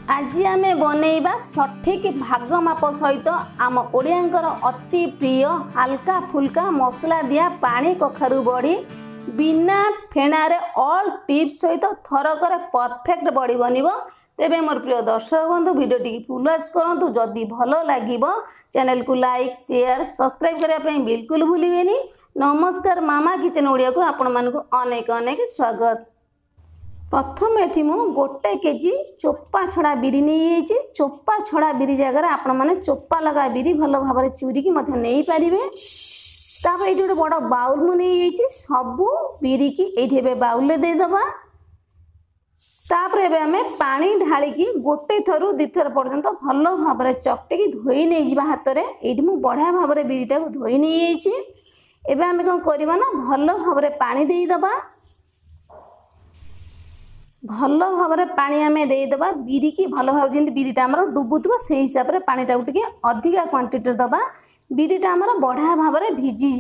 आज आम बनइबा सठिक भाग माप सहित आम ओडियांकर अति प्रिय हल्का फुल्का मसला दिया पानी कखारु बड़ी बिना फेणारे ऑल टिप्स सहित थरकर परफेक्ट बड़ी बनइबो। तेबे मोर प्रिय दर्शक बंधु भिडियोटी फुल वॉच करंतु। जदि भलो लागिबो चैनल को लाइक शेयर सब्सक्राइब करिया पई बिल्कुल भूलिबेनी। नमस्कार मामा किचन ओडिया को आपण मानकु अनेक अनेक स्वागत। प्रथम एठी मु गोटे केजी चोपा छड़ा बिरी नहीं चोपा छड़ा बिरी जगह आपण माने चोपा लगा बिरी भलो भाबरे चूरी की मध्य नहीं पारिबे। तापर एठी गोटे बड़ बाउल मु नहीं सबु बिरी की एठी बे बाउल ले दे दबा। तापर एबे हमें पानी ढाली की गोटे थरु दि थर पर्यंत भलो भाबरे चकटे की धोई नहीं जिबा हाथ रे। एठी मु बढ़िया भाबरे बिरीटा को धोई नहीं एबे हमें कोन करबा ना भलो भाबरे पानी देई दबा। भलो भाव में पानी आम देदबा बिरी की भलो भाव जमी बिरीटा आम डुबुव से हिसाब से पानीटा टे अधिका क्वांटिटी दबा। बिरीटा आम बढ़िया भाव में भिजिज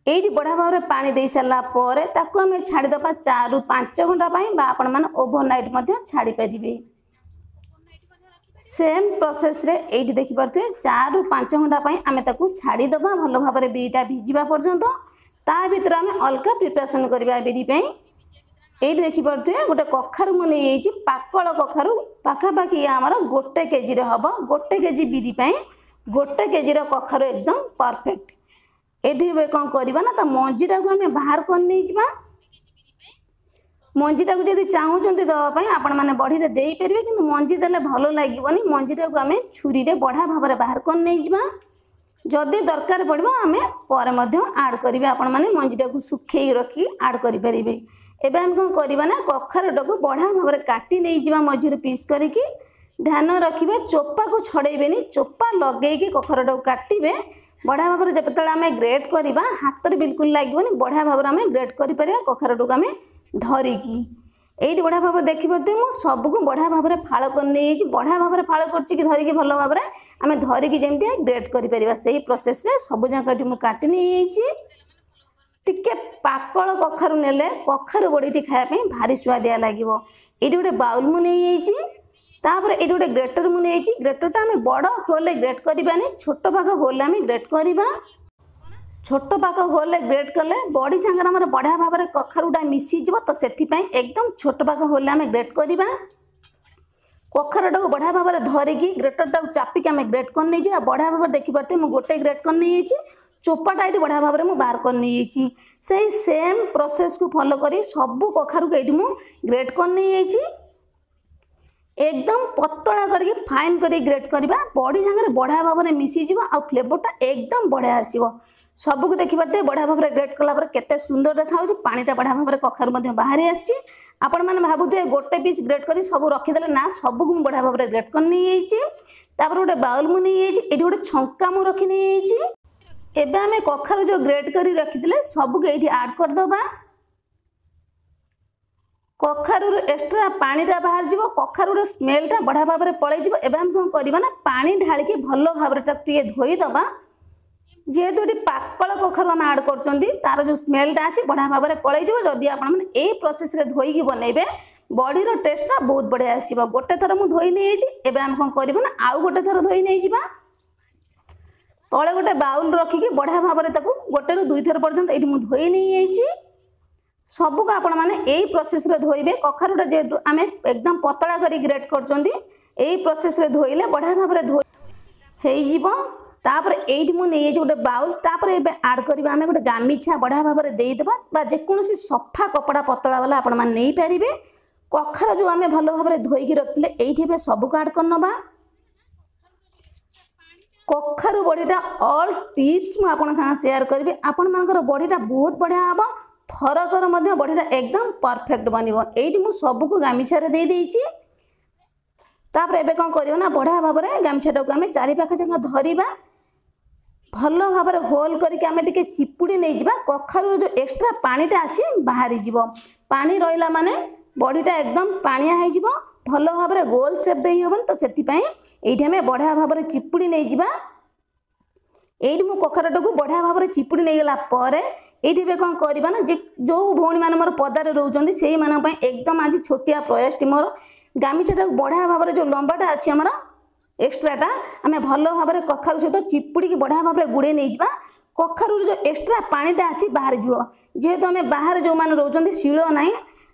ये बढ़िया भाव में पानी दे सारापर ताकू आम छाड़ीदबा 4 ରୁ 5 घंटा आपण मैंने ओभरनाइट छाड़ी पारे। सेम प्रोसेस रे ये देखिपे 4 ରୁ 5 घंटा आम ताकू छाड़ीदबा भलो भाव में बिरीटा भिजिबा पर्यंत। ता भीतर आम अलग प्रिपरेशन करवा बिरी ये देखिपे गोटे कखारु मुझे नहीं पाकल कखारु पाखापाखि आमर गोटे केजी हम गोटे केजी बिरी गोटे केजी कखारु एकदम परफेक्ट। ये कौन करवा ना तो मंजीटा को आम बाहर कर नहीं जा। मंजीटा को जब चाहते दवाई आपण मैंने बड़ी दे पारे कि मंजी देले भल लगे मंजीटा को आम छुरी रे बढ़िया भाव में बाहर कर नहीं जा। जदि दरकार पड़ो आम पर आड करेंगे आपण मैंने मंजीटा को सुखे रखी आड करें। एबे हम कौन करवा ना कखारुटा को बढ़िया भाव में काटी नहीं जा मझीर पीस करके ध्यान रखिए चोपा को छड़ेबेनी चोपा लगे कखारुटा को काटिबे बढ़िया भाव में। जब आम ग्रेट करवा हाथ में बिल्कुल लगे बढ़िया भाव में आम ग्रेट कर कखारुटा को आम धरिकी ये बढ़िया भाव में देखिपे मुझे सबको बढ़िया भाव में फाड़ कर बढ़िया भाव में फाड़ कर धरिकी भल भाव में आम धरिकी जमी ग्रेट कर से प्रोसेस सब जाक काटि नहीं टिके पाकल कखारु नेले कखारु बड़ी खायापी भारी सुआदिया लगे। ये गोटे बाउल मु नहीं तापर ये गोटे ग्रेटर मु नहीं ग्रेटरटा आम बड़ होल ग्रेट करवानी छोट पाक होल आम ग्रेट करवा। छोट पाक होल ग्रेट कले बड़ी सांगे आम बढ़िया भाव में कखारुटा मिसीज तो से एकदम छोट पाक होल आम ग्रेट करवा। कखारुटा को बढ़िया भाव में धरिकी ग्रेटरटा को चापिक आम ग्रेट कर नहीं बढ़िया भाव में देखिपे मुझे गोटे ग्रेट कर नहीं चोपाटा ये बढ़िया भाव में बाहर कर नहीं से सेम प्रोसेस को फॉलो करी सबू कखारु को ये ग्रेट कर नहीं एकदम पतला करके फाइन करी ग्रेट करवा। बड़ी सांगे बढ़िया भाव में मिसीज आ फ्लेवरटा एकदम बढ़िया आसो। सबको देखिपे बढ़िया भाव में ग्रेट कलापर केते सुंदर देखा पानीटा बढ़िया भाव में कखारु बाहरी आपण मैंने भावुए गोटे पीस ग्रेट कर सब रखीदे ना सबको बढ़िया भाव में ग्रेट कर नहीं गोटे बाउल मु नहीं ये गोटे छंका मु रखी नहीं। एबे आम कखारु जो ग्रेट कर रखी सबको ये आड करदबा। कखारु एक्सट्रा पानीटा बाहर जीव कखारु स्मेलटा बढ़िया भाव में पलैज। एबे हम कौन करवा ना पानी ढालिकी भल भाव में धोईदबा जेहेतु ये पाकल कखारु आम आड कर तार जो स्मेलटा अच्छी बढ़िया भाव में पलैज। जदि आप प्रोसेस रे धोईकी बनइबे बड़ीर टेस्टा बहुत बढ़िया आसो। गोटे थर मुझे धोई नहीं एबे हम कौन करवा ना आउ गोटे थर धोई नहीं जा तले गोटे बाउल रखिकी बढ़िया भाव में गोटे रू 2 थर पर्यंत ये मुझे धोई नहीं सबको आपण मैंने यही प्रोसेस रे धोइबे। कखारुटा जेहेतु आम एकदम पतला करी ग्रेट करचंदी यही प्रोसेस रे धोइले बढ़िया भाव में धोई तापर ये मुझे गोटे बाउल तापर एबे आड करबा आम गोटे गामिछा बढ़िया भाव में देदेबा जेकोसी सफा कपड़ा पतला वाला आपण मैंने नहीं पारे। कखार जो आम भल भाव में धोईकी रखिले ये सबको आड करनबा। कखारु बड़ीटा ऑल टिप्स मुझे आपन संग शेयर करी आपण मानकर बड़ीटा बहुत बढ़िया हम थरकर बड़ीटा एकदम परफेक्ट बनिबो। एठी मु सबको गामिछा रे दे देइछि तापर एबे कोन करियो ना बढ़िया भाव में गामिछाटा को आम चारि पाख जंग धरिबा भल भाव में होल करके आम टिके चिपुड़ी नहीं जा। कखारु जो एक्सट्रा पानीटा अच्छी बाहरी जीव पानी रहिला माने बड़ीटा एकदम पानिया हो जीव भल भाव में गोल सेप दे हेबन तो से आम बढ़िया भाव में चिपुड़ी नहीं जा। ये मु कखारुटा को बढ़िया भाव में चिपुड़ी नहीं गला ये कौन करवा ना जो भौणी मैंने मोर पदारे रोचंदी से एकदम आज छोटिया प्रयास मोर गामिछाटा बढ़िया भाव में जो लंबाटा अच्छी आमर एक्सट्राटा आम भल भाव में कखारू सहित चिपुड़ी बढ़िया भाव में गुड़े नहीं जावा कखारू जो एक्सट्रा पानीटा अच्छी बाहर जीव जेहेतु आम बाहर जो मैंने रोच शील ना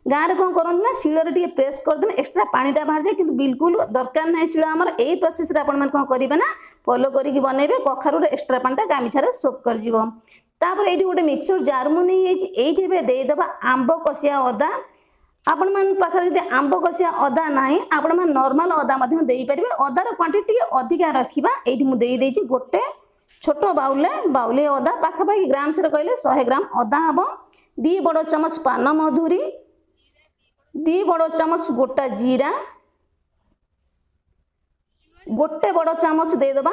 गाँव में कौन करते ना शीलर टे प्रेस करदे एक्सट्रा पानीटा बाहर जाए कि बिल्कुल दरकार ना शील आमर यही प्रोसेस आपण कौन करेंगे ना फॉलो करके बनइबे कखारू एक्सट्रा पानीटा गामिछार सोप कर तापर ये गोटे मिक्सचर जार मुझे ये देदेबा आंब कषिया अदा आपण मान पाखे जब आंब कषिया अदा ना आपण मैंने नॉर्मल अदा पारे अदार क्वांटिटी अधिका रखा ये मुझे गोटे छोट बाउले अदा पाखापाखि ग्राम्स कहले 100 ग्राम अदा हम 2 बड़ चामच पान मधुरी 2 बड़ चामच गोटा जीरा गोटे बड़ चामच देदेबा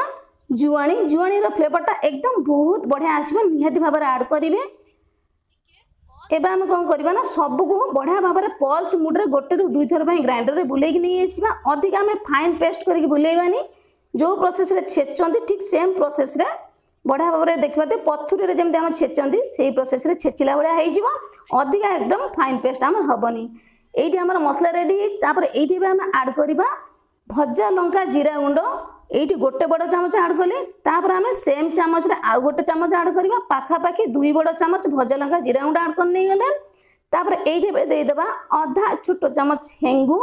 जुआणी जुआणी फ्लेवरटा एकदम बहुत बढ़िया आसो निहाती भाव में आड करेंगे एवं आम कौन करवा ना सबको बढ़िया भाव में पल्स मुड्रे गोटे रु 2 थर ग्राइंडर में बुले नहीं आसवा अधिक आम फाइन पेस्ट करके बुलेबानी जो प्रोसेस रे छेचंती ठीक सेम प्रोसेस रे बढ़िया भाव में देखते पथुरी रे जमी आम छेचंती से प्रोसेस रे छेचिला भाया हो अधिक एकदम फाइन पेस्ट आम हेनी ये आम मसला रेडी ये आम आड करवा भजा लंका जीरा गुंड ये गोटे बड़ चामच आड कली तापर आम सेम चामच रे आउ गोटे चामच आड करवा पाखापाखि 2 बड़ चामच भजा लंका जीरा गुंड आड कर नहीं गले तापर ये देदेबा अधा छोट चामच हेंगू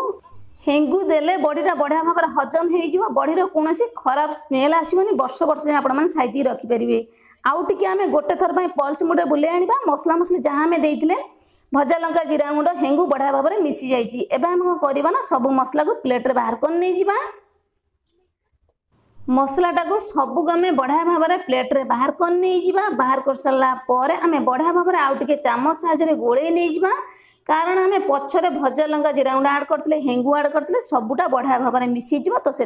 हेंगू देले बड़ीटा बढ़िया भाव में हजम हो बड़ीर कौन खराब स्मेल आसोनी वर्ष वर्ष आप साइती रखिपारे आउ टे आम गोटे थर पल्स मुड्रे बुले आना मसला मसली जहाँ आम देते भजा लंका जीरा गुंड हेंगू बढ़िया भाव में मिसी जाइए एवं आम कौन करवा ना सब मसला को प्लेट बाहर कर नहीं जावा मसलाटा को सबको आम बढ़िया भाव में प्लेट रे बाहर कर नहीं जावा बाहर कर सारा पर आम बढ़िया भाव में आउ टे चामच साहाय्य गोले नहीं जावा कारण आम पछरे भजा लंका जीरा गुंड आड करते हेंगू आड करते सबूटा बढ़िया भाव में मिसीज तो से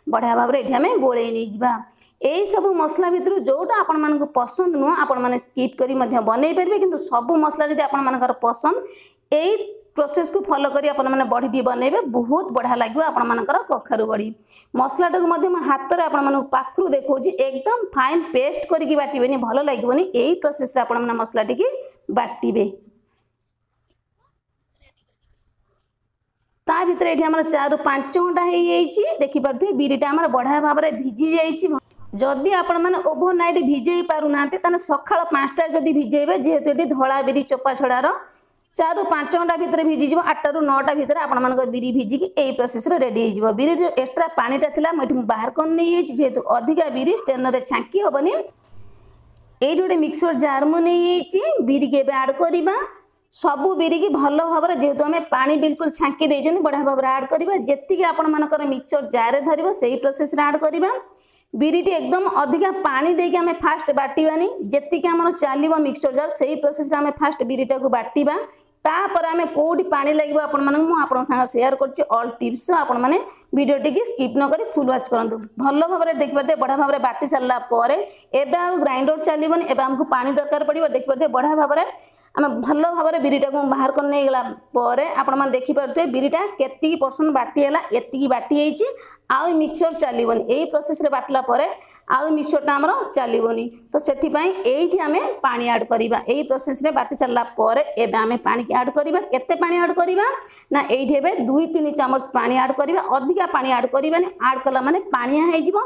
बढ़िया भाव में ये गोले नहीं जावा यही सब मसला भितर जोटा आपण मानक पसंद नुह आपण मैंने स्किप करी बनई पारे कि सब मसला जब आपर पसंद यही प्रोसेस को फॉलो करी आपण मैंने बड़ी टी बनइबे बहुत बढ़िया लगे आपण मानकर कखारू बड़ी मसलाटा को हाथ में आपण पाखु देखा एकदम फाइन पेस्ट करके बाटबे भल लगे यही प्रोसेस रे आपण मसला टी बाटबे ता भीतर ये 4 ରୁ 5 घंटा हो देखिपे बिरीटा आम बढ़िया भाव में भिजी जाइए जदि आपण मैंने ओभरनाइट भिजे पार ना सका 5टा जदि भिजेबे जेहेतु ये धला बिरी चोपा छड़ार 4 ରୁ 5 घंटा भितर भिजी 8 ରୁ 9टा भितर आपण बिरी भिजिकी यही प्रोसेस रेडी हो बिरी जो एक्सट्रा पानीटा था मुझे बाहर कर नहीं जेहेतु अधिका बिरी स्टेनर रे छांकी हेनी ये गोटे मिक्सर जार मु नहीं बिरी के आड करवा सबू बिरी की भल भाव में जेहेतु आम पानी बिल्कुल छांकी देते बढ़िया भाव में आड करवा जी आपण मानकर मिक्सर जार धरब से प्रोसेस आड करवा बिरीटी एकदम अधिका पानी देके आम फास्ट बाटवानी जी आम चलो मिक्सर जार से प्रोसेस आम फास्ट बिरीटा को बाटा तापर आम कौटी पानी लगे आपण सागर सेयार कर टिप्स आपण मैंने वीडियो टी स्किप न करी फुल वाच करूँ भल भाव में देखिए बढ़िया भाव में बाटी सारा एवं ग्राइंडर चलनी एवं आमको पानी दरकार पड़ो देखिए बढ़िया भाव में आम भल भाव में बिरीटा को बाहर कर नहीं गला आपण मैंने देखिपे बिरीटा केती परसेंट बाटीला एति बाटी आउ मिक्सर चलनी यही प्रोसेस रे बाटला आउ मिक्सरटा आमर चलनी तो से आम पानी आड करवा यही प्रोसेस रे बाटी सारा एवं आम पानी आड करवा केते पानी आड करवा ना ये 2-3 चामच पानी आड करवा अधिका पानी आड करवानी आड कला माने पानिया हो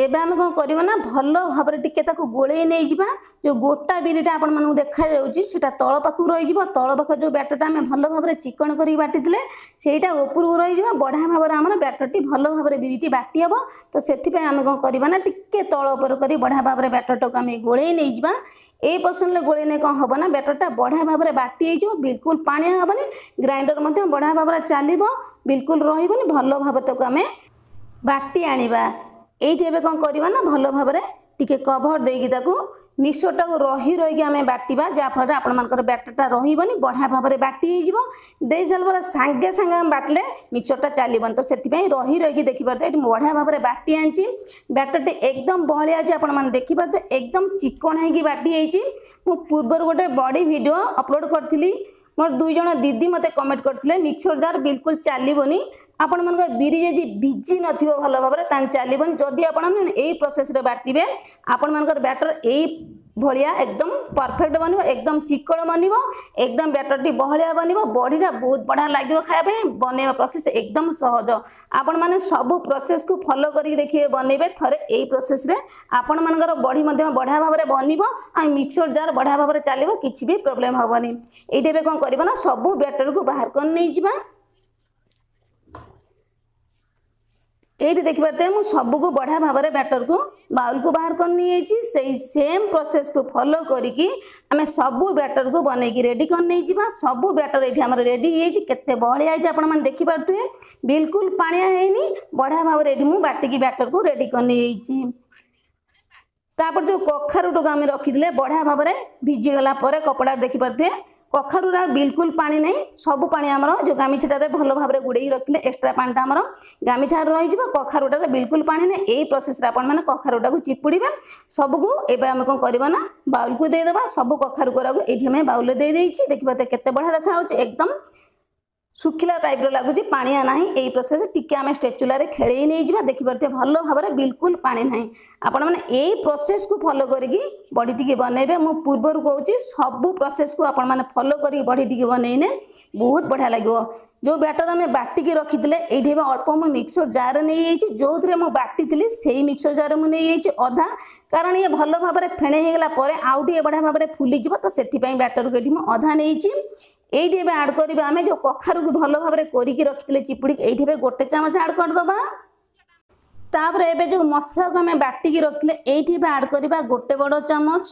एबे आम कौन करवा ना भल भाव में टिके गोले नहीं जावा जो गोटा बिरीटा आपण मानू देखा जाऊँगा तल पाखक रही तल पाख जो बैटरटा आम भल भाव में चिकन कर बाटी सेटा उपरକୁ रही बढ़िया भाव में आम बैटरटी भल भाव में बिरीटी बाटी हम तो से आम कौन करवा ना टिके तल उपर कर बढ़िया भाव में बैटरटा को आम गोले नहीं जावा ए पर्सन गोले नहीं कौन हम ना बैटरटा बढ़िया भाव में बाटी हो बिल्कुल पानिया हेनी ग्राइंडर बढ़िया भाव में चलो बिल्कुल रही भल भाव में आम बाटी आनिबा ये कौन करवा ना भल भाव में टिके कभर देकी मिक्सरटा को रही आम बाटा जहाँफल आपर बैटरटा रही बढ़िया भाव में बाटी दे सारा सांगे सांगे बाटले मिक्सरटा चलो तो से रही देखिपे बढ़िया भाव में बाटी आनी बैटरटे एकदम बहलिया आज देखिपे एकदम चिकन होगी बाटी मु पूर्व गोटे बड़ी वीडियो अपलोड करी मोर 2 जण दीदी मते कमेंट करथिले मिक्सर जार बिल्कुल चलबनी आपण मन बिरी जे भिजी नथिबो भल भाव में तान चलबनी जदि आपण एई प्रोसेस रे बाटिबे आपण मन बैटर एई भलिया एकदम परफेक्ट बनिबो एकदम चिकड़ बनिबो एकदम बैटरटी बहलिया बनिबो बॉडीटा बहुत बढ़िया लागिबो खाया बनेबा प्रोसेस एकदम सहज आपण माने सब प्रोसेस को फॉलो करी देखिए बनेबे थरे एई प्रोसेस रे आपण मानकर बॉडी मध्य बढ़िया भाव में बनिबो आ मिक्सचर जार बढ़िया भाव में चलिबो किछि भी प्रॉब्लम हबनी एइटे बे कोन करबो ना सब बैटर को बाहर कर नै जिबा ये देखिए मुझे सबको बढ़िया भाव में बैटर को बाउल को बाहर कर नहीं से सेम प्रोसेस को फॉलो करिकी आमे सब बैटर को बनईकी रेडी कर नहीं जावा सब बैटर ये आम रेडी होते बहलिया आपण मैंने देखिपे बिल्कुल पानिया है बढ़िया भाव में मुझे बाटिकी बैटर को रेडी कर नहीं तापर जो कखारुटा को आम रखी बढ़िया भाव में भिजीगला कपड़ा देखिपे कखारुरा बिल्कुल पानी नहीं सब पानी आमर जो गामिछाटे भल भाव में गुड़े रखिले एक्सट्रा पानीटा आमर गामिछा रही कखारुटार बिल्कुल पानी नहीं यही प्रोसेस आपने कखारुटा को चिपुड़े सबको एवं आम कौन करवा ना बाउल को देदेबा सब कखारु को ये बाउल दे देखिए केते बढ़िया देखा एकदम सुखिला टाइप लगुच पानिया ना यही प्रोसेस टिके आम स्टेचुलारे खेल नहीं जा देखिपे भल भाव में बिल्कुल पानी ना आपण मैंने यही प्रोसेस को फॉलो करके बॉडी टी बनइबे मु पूर्वर कहूँ सब प्रोसेस को आपण मैंने फॉलो करके बॉडी टी बनइने बहुत बढ़िया लगे जो बैटर आम बाटिकी रखी ये अल्प मुझे मिक्सर जार नहीं जो थे मुझे बाटी से मिक्सर जार मुझे अधा कारण ये भल भाव में फेणे होगला आउ टे बढ़िया भाव में फुलीज तो से बैटर को ये अधा नहीं ये आड करा आम जो कखारु को भल भाव में कोरिकी रखी चिपुड़ी ये गोटे चामच आड करदबा तापर एबे जो मसला को आम बाटिकी रखिले ये आड करवा गोटे बड़ चामच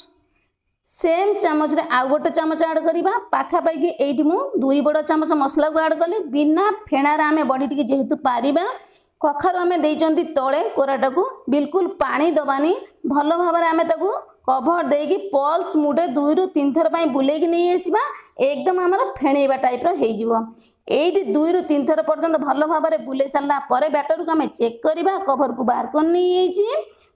सेम चामच रे आउ गोटे चामच आड करवा पाखापाखि ये मुझे 2 बड़ चामच मसला को आड कली बिना फेणार आम बॉडी टी जेहेतु पारिबा कखारु आम देइचंती तले कोराटा को बिल्कुल पानी दबानी भल भाव में आम ताकू कभर देकी पल्स मुडे 2 ରୁ 3 थर बुलेकी नहीं आसवा एकदम आमर फेणेबा टाइप ये 2 ରୁ 3 थर पर्यंत भल भाव में बुले सारापर बैटर को आम चेक करवा कभर को बाहर कर नहीं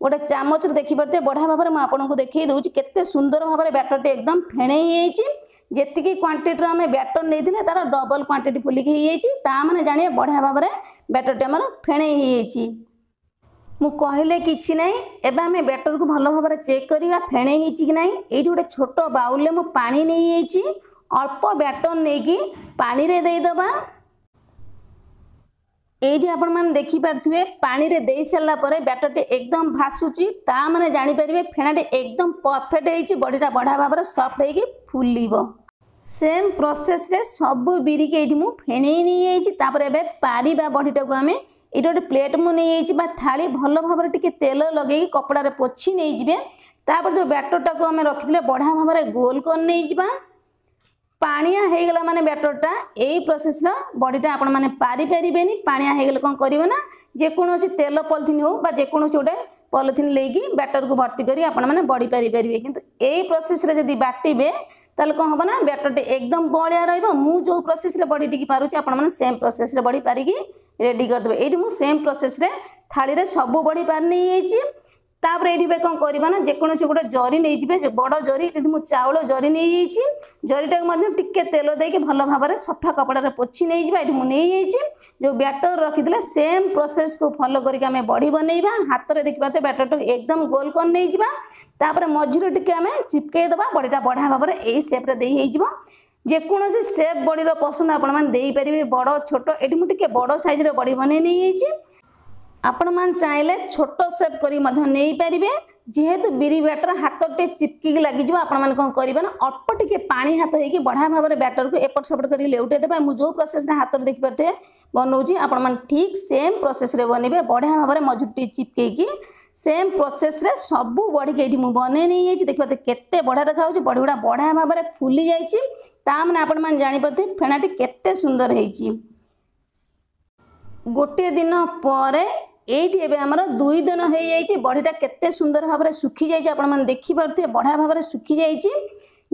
गोटे चामच देखिपे बढ़िया भाव में आपको देखई दूसरी केते सुंदर भाव में बैटर टे एकदम फेणे जी क्वांटिटी आम बैटर नहीं तार डबल क्वांटिटी फुलिकी ताने जानिए बढ़िया भाव में बैटर टे आमर फेणे मु कहले किछि नहीं एबे आमे बैटर को भल भाव में चेक करवा फेणे कि नहीं ये गोटे छोट बाउल मु पानी नहीं अल्प बैटर नहीं कि पानी रे दे दबा ये आपण मैंने देखिपे पानी रे दे सारा पर बैटर टे एकदम भासुची ता माने जानी परिबे फेणाटे एकदम परफेक्ट बॉडीटा बढ़िया भाव में सॉफ्ट होगी फुलिबो सेम प्रोसेस रे सब बिरी के मु फेणे नहीं एबे पारिबा बॉडीटा को आमे ये गोटे प्लेट मु नहीं थाली भल भाव में टिके तेल लगे कपड़ा पोछि नहीं जिबे तापर जो बैटरटा को आम रखिले बढ़िया भाव में गोल कर नहीं जिबा पानिया होगला माने बैटरटा यही प्रोसेस बॉडीटा आपण माने पारि पारिबेनी पानिया होगले कौन करेंगे ना जेकोसी तेल पॉलिथिन हो जेकोसी गोटे पॉलिथिन लेकी बैटर को भर्ती करी आपण माने बॉडी पारि पारिबे किंतु यही प्रोसेस रे जदी बाटिबे ताले कौन हम ना बैटरटे एकदम बलिया रहिबो मु जो प्रोसेस रे बॉडी टिकी पारुची आपण माने सेम प्रोसेस रे बॉडी पारिकी रेडी कर देबे एठी मु सेम प्रोसेस रे थाली रे सब बॉडी पार नहीं आइची तापर ये कौन करवा ना जेकोसी गोटे जरी नहीं जी बड़ जरी मुझे चाउल जरी नहीं जरीटा टिके तेल देके भल भाव में सफा कपड़ा पोछि नहीं ये मुझे जो बैटर रखी सेम प्रोसेस को फॉलो करके आम बड़ी बनइबा हाथ में देखा बैटर टाक एकदम गोल कर नहीं जापर मझीरे टिके आम चिपकई दबा बड़ीटा बढ़िया भाव में यही सेप्रे जेकोसी सेप बड़ीर पसंद आपरे बड़ छोट ये मुझे बड़ साइज बड़ी बनई नहीं आपण मान चाहिले छोट सेप करी नहीं पारे जेहेतु बिरी बैटर हाथ टे चिपकी लगी आपण मान कौन करेंगे ना अल्प टिके पानी हाथ होगी बढ़िया भाव में बैटर को एपट सेपट कर लेउटे देबा मु जो प्रोसेस हाथ में देखिपे बनाऊँगी आपण मान ठीक सेम प्रोसेस रे बनइबे बढ़िया भाव में मझुर टे चिपकई सेम प्रोसेस रे सब बड़ी के बनई नहीं देखिए केते बढ़िया देखा बड़ी गुड़ा बढ़िया भाव में फुली जाने आपण मान जानीपे फेणाटी केते सुंदर है गोटे दिन पर ये आमर 2 दिन हो जाए बड़ीटा केते सुंदर भाव में सुखी जाए आप देखिपे बढ़िया भाव में सुखी जाए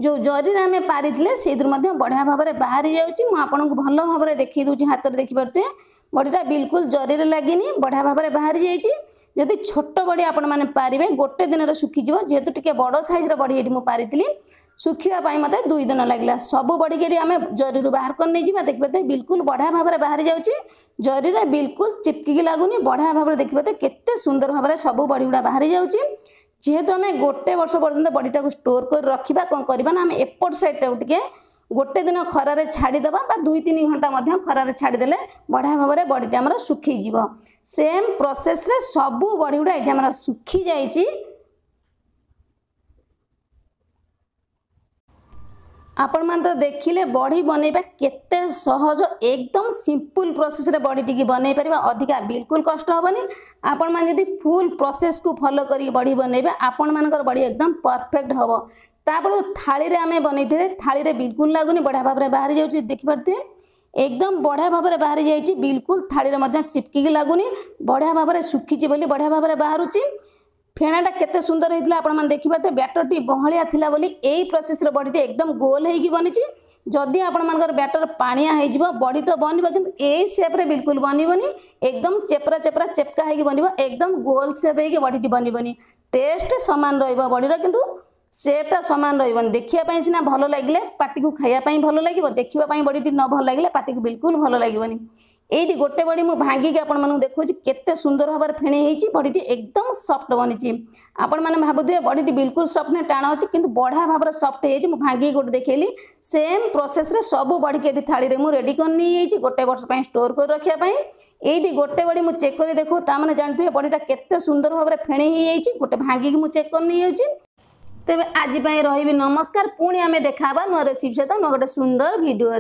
जो जरी आम पारी से बढ़िया भाव में बाहरी जाऊँगी भल भाव में देखी दूसरी हाथ में देखिपे बड़ीटा बिल्कुल जरी लगे बढ़िया भाव में बाहरी जाइए जदि छोट बड़ी आपण मैंने पारे गोटे दिन सुखीज जेहेतु टिके बड़ साइज बड़ी ये पारी सुखापी मत 2 दिन लगला सब बड़ी के आम जरी बाहर कर नहीं जा देखिए बिल्कुल बढ़िया भाव में बाहरी जाऊँगी जरी बिल्कुल चिपकी लगुनि बढ़िया भाव में देखिए केते सुंदर भाव में सब बड़ी गुड़ा बाहरी जाऊँगी जेहेतु आम गोटे वर्ष पर्यंत बडीटा को स्टोर कर रखा कौन करवा ना आम एपट साइडटा टे गोटे दिन खरार छाड़ीदे 2-3 घंटा खरार छाड़ीदे बढ़िया भाव में बडीटा आम सुखीज सेम प्रोसेस रे सबू बडी गुड़ा ये आम सुखी जाइए। आपण मान तो देखिले बड़ी बनैबा केते सहज एकदम सिंपल प्रोसेस रे बड़ी टिकी बनै परिबा अधिका बिल्कुल कष्ट होबनी। आपण मान यदि फुल प्रोसेस को फॉलो करी बड़ी बनैबा आपण मानकर बड़ी एकदम परफेक्ट हबो। तापर थाली रे आमे बनैथिले थाली रे बिल्कुल लागुनी बढ़िया भाव में बाहरी जाउची देखि पारते एकदम बढ़िया भाव में बाहरी जाइए बिल्कुल थाली रे मध्य चिपकी लगुनी बढ़िया भाव में सुखीची बोली बढ़िया भाव में बाहरुची। फेणाटा केते सुंदर होता आपण मैंने देखिपारे बैटर टी बहलिया थिला बोली एई प्रोसेस रे बडी एकदम गोल होगी बनीची। जदि आपण मानकर बैटर पानिया हो बडी तो बनब कि एई शेप रे बिल्कुल बनबनी एकदम चेपरा चेपरा चेपका होगी बनब एकदम गोल शेप होगी बडी बनबनी। टेस्ट सामान रहिबो बडीर किंतु शेपटा सामान रहिबनी। देखिया सिना भल लगे पार्टी को खाइबा भल लगे देखा बडी न भल लगे पार्टी को बिल्कुल भल लगेनि। ये गोटे बड़ी मुझे भांगिक आपको देखो केते सुंदर भाव में फेणी होती बड़ी एकदम सॉफ्ट बनी। आपण मैंने भावुए बड़ी बिल्कुल सॉफ्ट नहीं टाण अच्छी किंतु बढ़िया भाव में सॉफ्ट हो भांगी गोटे देखली सेम प्रोसेस रे सब बड़ी के थाली रे मुझे रेडी कर नहीं गोटे वर्ष स्टोर कर रखापी। ये गोटे बड़ी मुझे चेक कर देखो ताने जानते बड़ीटा केते सुंदर भाव में फेणी होती गोटे भांगिक मुझे चेक कर नहीं तेज आज रही नमस्कार। पुणी आम देखा नुआ रेसिपी सहित नुआ गोटे सुंदर भिडियो।